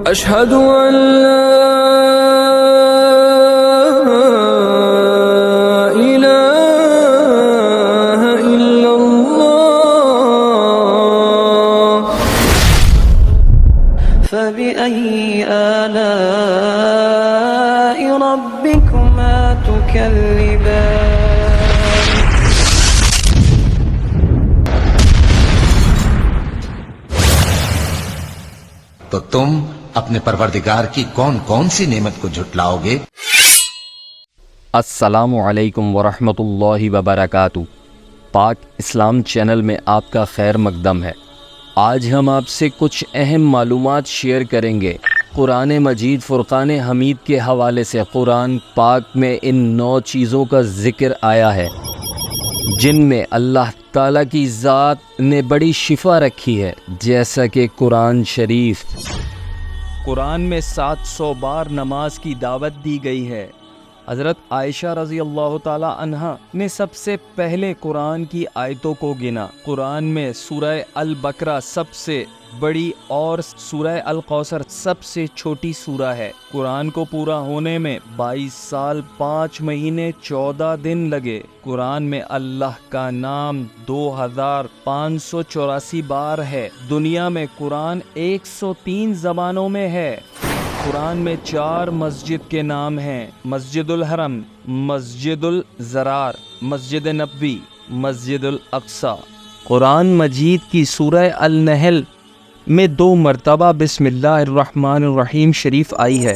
أشهد أن لا إله إلا الله. فبأي آلاء ربكما تكذبان. تو تم اپنے پروردگار کی کون کون سی نعمت کو جھٹلاؤ گے؟ السلام علیکم ورحمۃ اللہ وبرکاتہ۔ پاک اسلام چینل میں آپ کا خیر مقدم ہے۔ آج ہم آپ سے کچھ اہم معلومات شیئر کریں گے۔ قرآن مجید فرقان حمید کے حوالے سے قرآن پاک میں ان 9 چیزوں کا ذکر آیا ہے جن میں اللہ تعالیٰ کی ذات نے بڑی شفا رکھی ہے، جیسا کہ قرآن شریف۔ قرآن میں 700 بار نماز کی دعوت دی گئی ہے۔ حضرت عائشہ رضی اللہ تعالی عنہا نے سب سے پہلے قرآن کی آیتوں کو گنا۔ قرآن میں سورہ البقرہ سب سے بڑی اور سورہ الکوثر سب سے چھوٹی سورہ ہے۔ قرآن کو پورا ہونے میں 22 سال 5 مہینے 14 دن لگے۔ قرآن میں اللہ کا نام 2584 بار ہے۔ دنیا میں قرآن 103 زبانوں میں ہے۔ قرآن میں 4 مسجد کے نام ہیں: مسجد الحرم، مسجد الزرار، مسجد نبوی، مسجد الاقصی۔ قرآن مجید کی سورہ النحل میں 2 مرتبہ بسم اللہ الرحمن الرحیم شریف آئی ہے۔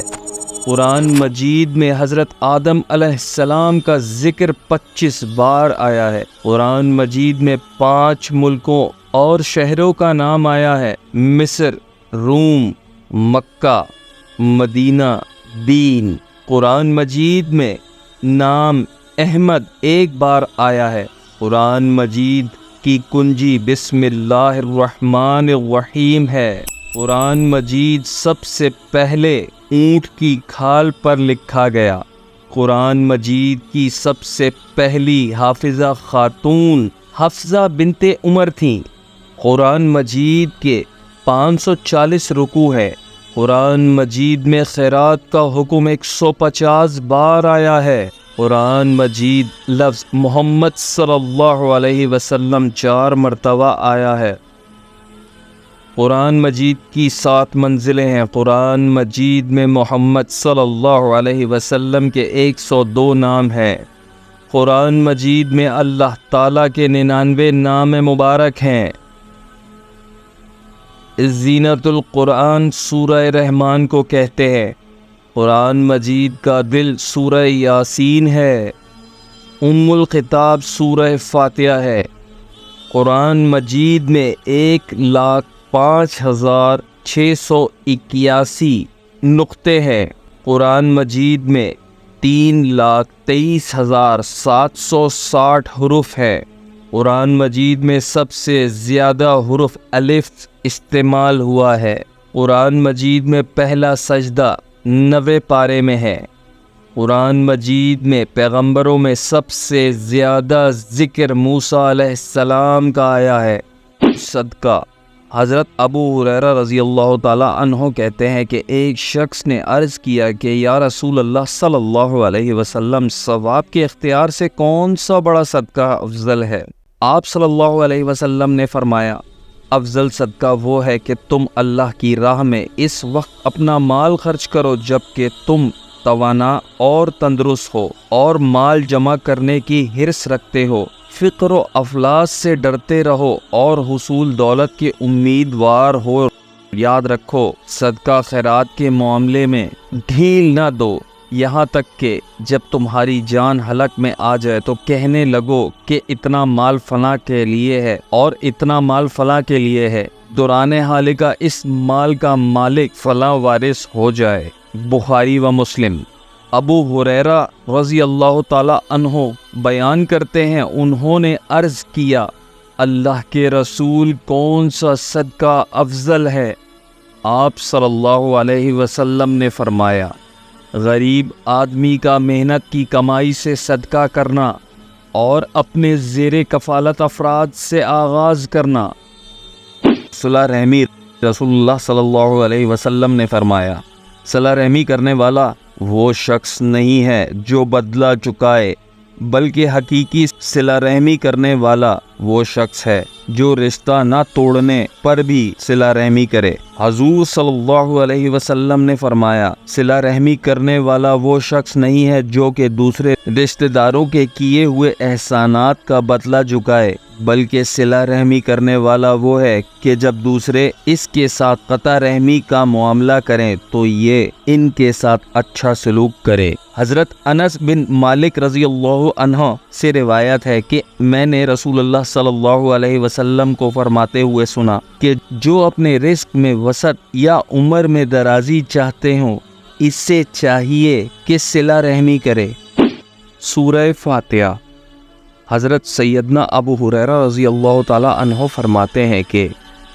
قرآن مجید میں حضرت آدم علیہ السلام کا ذکر 25 بار آیا ہے۔ قرآن مجید میں 5 ملکوں اور شہروں کا نام آیا ہے: مصر، روم، مکہ، مدینہ، دین۔ قرآن مجید میں نام احمد 1 بار آیا ہے۔ قرآن مجید کی کنجی بسم اللہ الرحمن الرحیم ہے۔ قرآن مجید سب سے پہلے اونٹ کی کھال پر لکھا گیا۔ قرآن مجید کی سب سے پہلی حافظہ خاتون حفصہ بنت عمر تھیں۔ قرآن مجید کے 540 رکوع ہے۔ قرآن مجید میں خیرات کا حکم 150 بار آیا ہے۔ قرآن مجید لفظ محمد صلی اللہ علیہ وسلم 4 مرتبہ آیا ہے۔ قرآن مجید کی 7 منزلیں ہیں۔ قرآن مجید میں محمد صلی اللہ علیہ وسلم کے 102 نام ہیں۔ قرآن مجید میں اللہ تعالیٰ کے 99 نام مبارک ہیں۔ زینت القرآن سورہ رحمان کو کہتے ہیں۔ قرآن مجید کا دل سورہ یاسین ہے۔ ام الخطاب سورہ فاتحہ ہے۔ قرآن مجید میں 1,05,681 نقطے ہیں۔ قرآن مجید میں 3,23,760 حروف ہے۔ قرآن مجید میں سب سے زیادہ حرف الف استعمال ہوا ہے۔ قرآن مجید میں پہلا سجدہ 90 پارے میں ہے۔ قرآن مجید میں پیغمبروں میں سب سے زیادہ ذکر موسیٰ علیہ السلام کا آیا ہے۔ صدقہ۔ حضرت ابو ہریرہ رضی اللہ تعالی عنہ کہتے ہیں کہ ایک شخص نے عرض کیا کہ یا رسول اللہ صلی اللہ علیہ وسلم، ثواب کے اختیار سے کون سا بڑا صدقہ افضل ہے؟ آپ صلی اللہ علیہ وسلم نے فرمایا، افضل صدقہ وہ ہے کہ تم اللہ کی راہ میں اس وقت اپنا مال خرچ کرو جب کہ تم توانا اور تندرست ہو اور مال جمع کرنے کی حرص رکھتے ہو، فقر و افلاس سے ڈرتے رہو اور حصول دولت کے امیدوار ہو۔ یاد رکھو، صدقہ خیرات کے معاملے میں ڈھیل نہ دو، یہاں تک کہ جب تمہاری جان ہلک میں آ جائے تو کہنے لگو کہ اتنا مال فلاں کے لیے ہے اور اتنا مال فلاں کے لیے ہے، دوران حالکہ اس مال کا مالک فلاں وارث ہو جائے۔ بخاری و مسلم۔ ابو ہریرہ رضی اللہ تعالی عنہ بیان کرتے ہیں، انہوں نے عرض کیا، اللہ کے رسول کون سا صدقہ افضل ہے؟ آپ صلی اللہ علیہ وسلم نے فرمایا، غریب آدمی کا محنت کی کمائی سے صدقہ کرنا اور اپنے زیر کفالت افراد سے آغاز کرنا۔ صلہ رحمی رسول اللہ صلی اللہ علیہ وسلم نے فرمایا، صلہ رحمی کرنے والا وہ شخص نہیں ہے جو بدلہ چکائے، بلکہ حقیقی صلہ رحمی کرنے والا وہ شخص ہے جو رشتہ نہ توڑنے پر بھی صلہ رحمی کرے۔ حضور صلی اللہ علیہ وسلم نے فرمایا، صلہ رحمی کرنے والا وہ شخص نہیں ہے جو کہ دوسرے رشتہ داروں کے کیے ہوئے احسانات کا بدلہ چکائے، بلکہ صلہ رحمی کرنے والا وہ ہے کہ جب دوسرے اس کے ساتھ قطع رحمی کا معاملہ کریں تو یہ ان کے ساتھ اچھا سلوک کرے۔ حضرت انس بن مالک رضی اللہ عنہ سے روایت ہے کہ میں نے رسول اللہ صلی اللہ علیہ وسلم کو فرماتے ہوئے سنا کہ جو اپنے رزق میں وسعت یا عمر میں درازی چاہتے ہوں، اس سے چاہیے کہ صلہ رحمی کرے۔ سورہ فاتحہ۔ حضرت سیدنا ابو ہریرہ رضی اللہ تعالی عنہ فرماتے ہیں کہ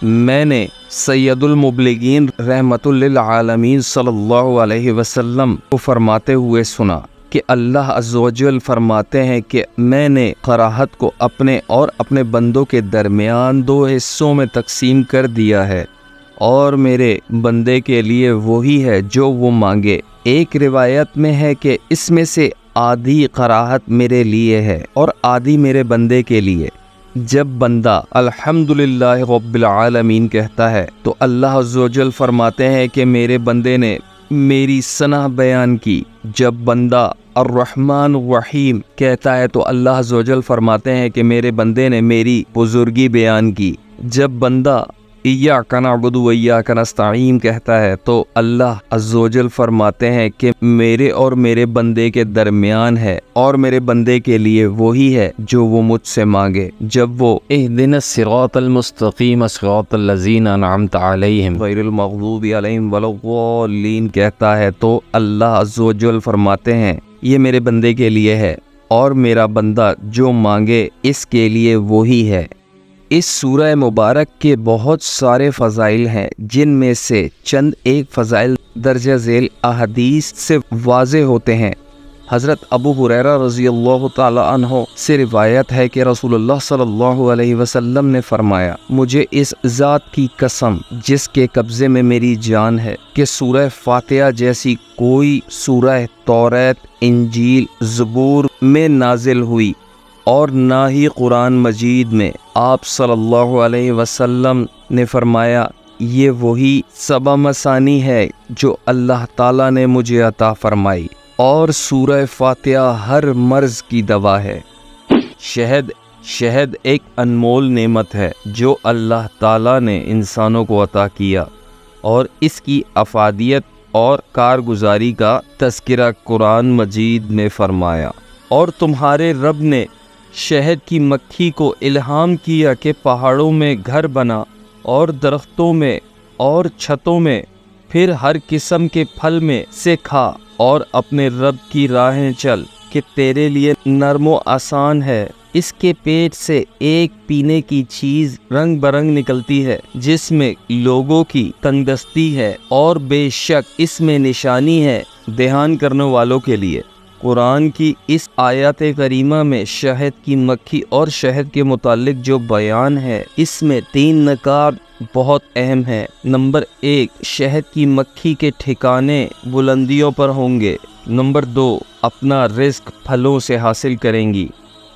میں نے سید المبلغین رحمت للعالمین صلی اللہ علیہ وسلم کو فرماتے ہوئے سنا کہ اللہ عز و جل فرماتے ہیں کہ میں نے قراءت کو اپنے اور اپنے بندوں کے درمیان دو حصوں میں تقسیم کر دیا ہے، اور میرے بندے کے لیے وہی ہے جو وہ مانگے۔ ایک روایت میں ہے کہ اس میں سے آدھی قراءت میرے لیے ہے اور آدھی میرے بندے کے لیے۔ جب بندہ الحمدللہ رب العالمین کہتا ہے تو اللہ عز و جل فرماتے ہیں کہ میرے بندے نے میری ثنا بیان کی۔ جب بندہ الرحمن الرحیم کہتا ہے تو اللہ عز و جل فرماتے ہیں کہ میرے بندے نے میری بزرگی بیان کی۔ جب بندہ ایاک نعبد و ایاک نستعین کہتا ہے تو اللہ عز و جل فرماتے ہیں کہ میرے اور میرے بندے کے درمیان ہے اور میرے بندے کے لیے وہی ہے جو وہ مجھ سے مانگے۔ جب وہ اہدنا الصراط المستقیم صراط الذین انعمت علیہم غیر المغضوب علیہم ولا الضالین کہتا ہے تو اللہ عز و جل فرماتے ہیں یہ میرے بندے کے لیے ہے اور میرا بندہ جو مانگے اس کے لیے وہی ہے۔ اس سورہ مبارک کے بہت سارے فضائل ہیں، جن میں سے چند ایک فضائل درجہ ذیل احادیث سے واضح ہوتے ہیں۔ حضرت ابو ہریرہ رضی اللہ تعالی عنہ سے روایت ہے کہ رسول اللہ صلی اللہ علیہ وسلم نے فرمایا، مجھے اس ذات کی قسم جس کے قبضے میں میری جان ہے کہ سورہ فاتحہ جیسی کوئی سورہ توریت، انجیل، زبور میں نازل ہوئی اور نہ ہی قرآن مجید میں۔ آپ صلی اللہ علیہ وسلم نے فرمایا، یہ وہی سبع مثانی ہے جو اللہ تعالیٰ نے مجھے عطا فرمائی، اور سورہ فاتحہ ہر مرض کی دوا ہے۔ شہد ایک انمول نعمت ہے جو اللہ تعالیٰ نے انسانوں کو عطا کیا، اور اس کی افادیت اور کارگزاری کا تذکرہ قرآن مجید میں فرمایا۔ اور تمہارے رب نے شہد کی مکھی کو الہام کیا کہ پہاڑوں میں گھر بنا اور درختوں میں اور چھتوں میں، پھر ہر قسم کے پھل میں سے کھا اور اپنے رب کی راہیں چل کہ تیرے لیے نرم و آسان ہے۔ اس کے پیٹ سے ایک پینے کی چیز رنگ برنگ نکلتی ہے جس میں لوگوں کی تندرستی ہے، اور بے شک اس میں نشانی ہے دھیان کرنے والوں کے لیے۔ قرآن کی اس آیات کریمہ میں شہد کی مکھی اور شہد کے متعلق جو بیان ہے، اس میں 3 نکات بہت اہم ہیں۔ نمبر 1، شہد کی مکھی کے ٹھکانے بلندیوں پر ہوں گے۔ نمبر 2، اپنا رزق پھلوں سے حاصل کریں گی۔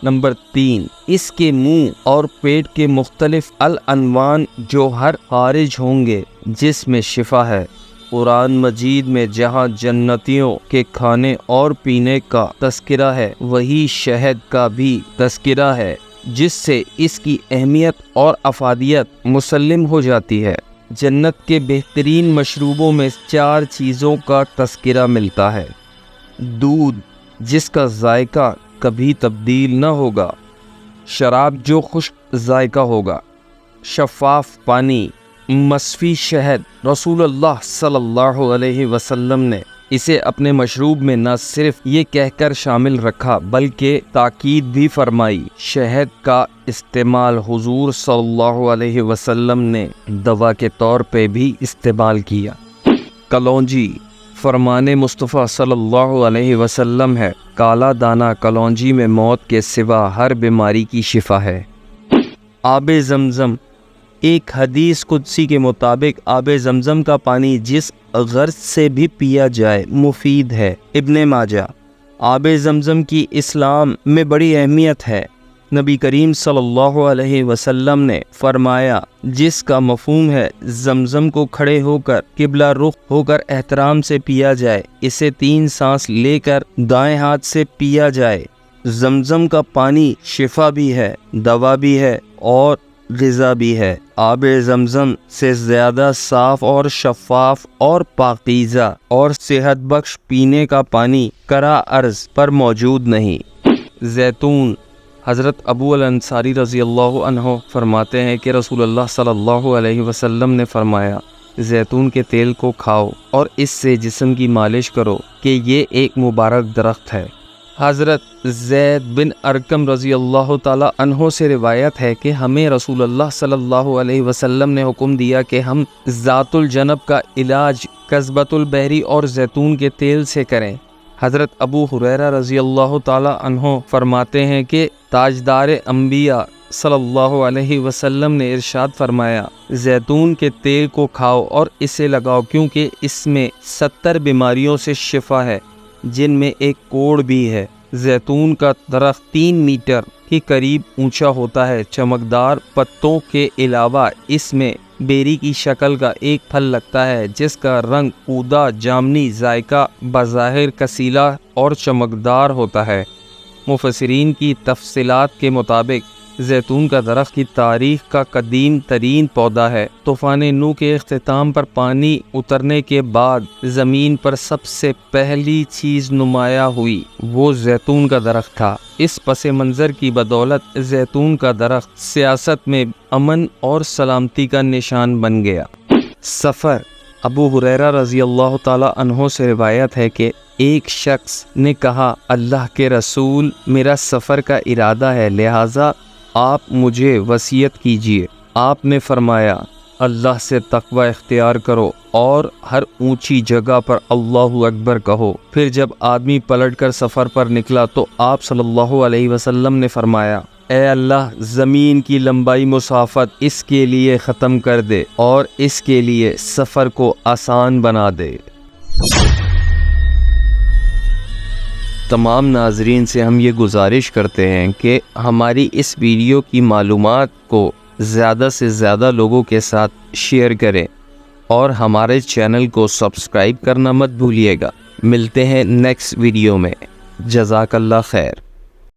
نمبر 3، اس کے منہ اور پیٹ کے مختلف العنوان جو ہر خارج ہوں گے جس میں شفا ہے۔ قرآن مجید میں جہاں جنتیوں کے کھانے اور پینے کا تذکرہ ہے، وہی شہد کا بھی تذکرہ ہے، جس سے اس کی اہمیت اور افادیت مسلم ہو جاتی ہے۔ جنت کے بہترین مشروبوں میں 4 چیزوں کا تذکرہ ملتا ہے: دودھ جس کا ذائقہ کبھی تبدیل نہ ہوگا، شراب جو خشک ذائقہ ہوگا، شفاف پانی، مصفی شہد۔ رسول اللہ صلی اللہ علیہ وسلم نے اسے اپنے مشروب میں نہ صرف یہ کہہ کر شامل رکھا بلکہ تاکید بھی فرمائی۔ شہد کا استعمال حضور صلی اللہ علیہ وسلم نے دوا کے طور پہ بھی استعمال کیا۔ کلونجی فرمان مصطفیٰ صلی اللہ علیہ وسلم ہے، کالا دانہ کلونجی میں موت کے سوا ہر بیماری کی شفا ہے۔ آب زمزم ایک حدیث قدسی کے مطابق آب زمزم کا پانی جس غرض سے بھی پیا جائے مفید ہے۔ ابن ماجہ۔ آب زمزم کی اسلام میں بڑی اہمیت ہے۔ نبی کریم صلی اللہ علیہ وسلم نے فرمایا، جس کا مفہوم ہے زمزم کو کھڑے ہو کر قبلہ رخ ہو کر احترام سے پیا جائے، اسے 3 سانس لے کر دائیں ہاتھ سے پیا جائے۔ زمزم کا پانی شفا بھی ہے، دوا بھی ہے اور غذا بھی ہے۔ آب زمزم سے زیادہ صاف اور شفاف اور پاکیزہ اور صحت بخش پینے کا پانی کرہ ارض پر موجود نہیں۔ زیتون۔ حضرت ابو الانصاری رضی اللہ عنہ فرماتے ہیں کہ رسول اللہ صلی اللہ علیہ وسلم نے فرمایا، زیتون کے تیل کو کھاؤ اور اس سے جسم کی مالش کرو کہ یہ ایک مبارک درخت ہے۔ حضرت زید بن ارقم رضی اللہ تعالی عنہ سے روایت ہے کہ ہمیں رسول اللہ صلی اللہ علیہ وسلم نے حکم دیا کہ ہم ذات الجنب کا علاج قصبۃ البحری اور زیتون کے تیل سے کریں۔ حضرت ابو ہریرہ رضی اللہ تعالی عنہ فرماتے ہیں کہ تاجدار انبیاء صلی اللہ علیہ وسلم نے ارشاد فرمایا، زیتون کے تیل کو کھاؤ اور اسے لگاؤ کیونکہ اس میں 70 بیماریوں سے شفا ہے، جن میں ایک کوڑ بھی ہے۔ زیتون کا درخت 3 میٹر کے قریب اونچا ہوتا ہے۔ چمکدار پتوں کے علاوہ اس میں بیری کی شکل کا ایک پھل لگتا ہے جس کا رنگ اودہ جامنی، ذائقہ بظاہر کسیلا اور چمکدار ہوتا ہے۔ مفسرین کی تفصیلات کے مطابق زیتون کا درخت کی تاریخ کا قدیم ترین پودا ہے۔ طوفان نوح کے اختتام پر پانی اترنے کے بعد زمین پر سب سے پہلی چیز نمایاں ہوئی وہ زیتون کا درخت تھا۔ اس پس منظر کی بدولت زیتون کا درخت سیاست میں امن اور سلامتی کا نشان بن گیا۔ سفر۔ ابو ہریرہ رضی اللہ تعالی عنہ سے روایت ہے کہ ایک شخص نے کہا، اللہ کے رسول، میرا سفر کا ارادہ ہے، لہٰذا آپ مجھے وصیت کیجیے۔ آپ نے فرمایا، اللہ سے تقوی اختیار کرو اور ہر اونچی جگہ پر اللہ اکبر کہو۔ پھر جب آدمی پلٹ کر سفر پر نکلا تو آپ صلی اللہ علیہ وسلم نے فرمایا، اے اللہ، زمین کی لمبائی مسافت اس کے لیے ختم کر دے اور اس کے لیے سفر کو آسان بنا دے۔ تمام ناظرین سے ہم یہ گزارش کرتے ہیں کہ ہماری اس ویڈیو کی معلومات کو زیادہ سے زیادہ لوگوں کے ساتھ شیئر کریں اور ہمارے چینل کو سبسکرائب کرنا مت بھولیے گا۔ ملتے ہیں نیکسٹ ویڈیو میں۔ جزاک اللہ خیر۔